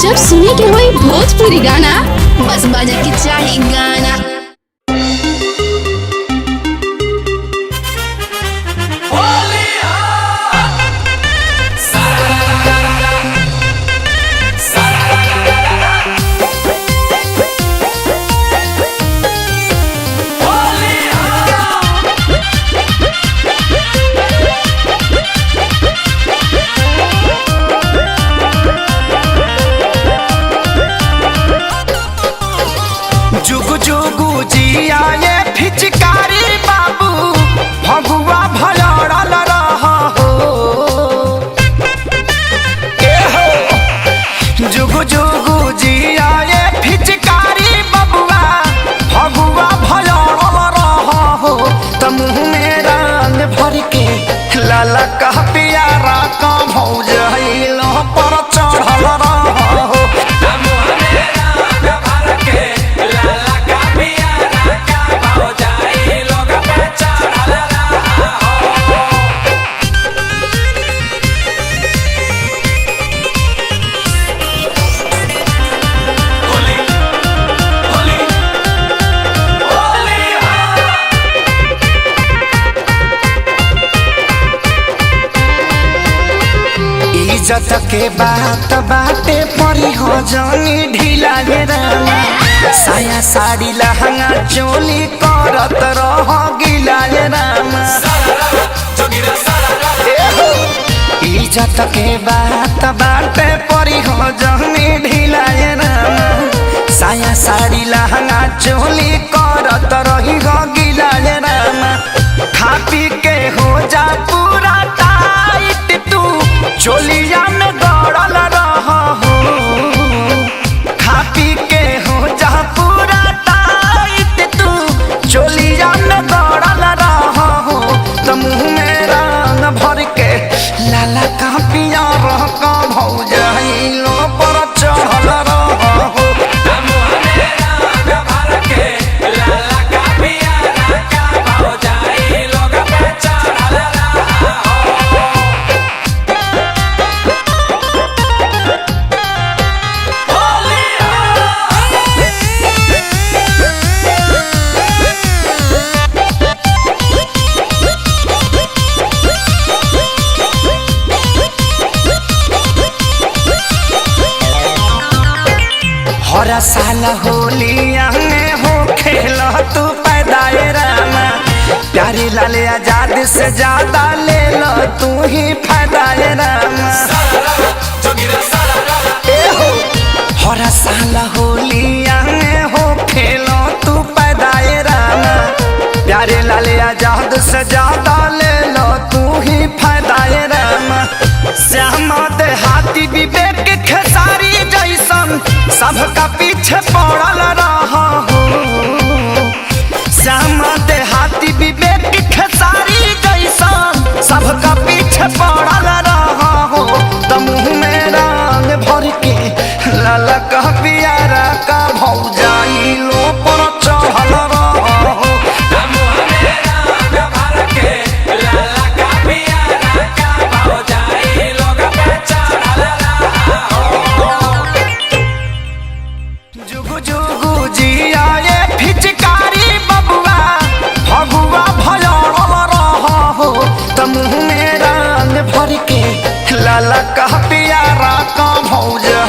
जब सुने के होई भोजपुरी गाना बस बजे के चाही गाना। जुगु जुगु जिया ये फिचकारी बाबू भगुआ भलड़ल रह हो ए हो। जुगु जुगु जिया ये फिचकारी बबुआ भगुआ भलड़ल रह हो। त मुँह में रंग भर के लाला कह पियारा का भौजैल पर चढ़ल रह हो। इज्जत के बात बाटे परी हो जानी ढीला गे रामा। साया साड़ी लहंगा चोली करत रह गिला गे रामा। इज्जत के बात बाटे परी हो जानी ढीला गे रामा। साया साड़ी लहंगा चोली करत रही हो गिला गे रामा। खा पी के हो जा पूरा टाइट तू चोलिया में दौड़ल रह हो। खा पी के हो जा पूरा टाइट तू चोलिया में दौड़ल रह हो। त मुँह में रंग भर के लाला का पिया रह का भौजैलो पर चढ़ल रह हो। हर साल होलिया में हो खेल तू पैदाए रामा। प्यारी लाल आजाद से ज्यादा ले लो तू ही फायदाए रामा। हर साल होलिया में हो खेल तू पैदाए रामा। प्यारे लाल आजाद से ज्यादा ले लो तू ही फायदाए रामा। श्यामा देहाती विवेक खेसारी जैसन सबका पीछे पड़ल रह हो। श्यामा देहाती विवेक खेसारी जैसन सबका पीछे पड़ल रह हो। त मुँह में रंग भर के लाला कह पियारा का भौजाइलो पर चढ़ल रह हो। जुगु जुगु जिया ये फिचकारी बबुआ भगुआ भलड़ल रह हो। त मुँह में रंग भर के लाला कह पियारा का भौजा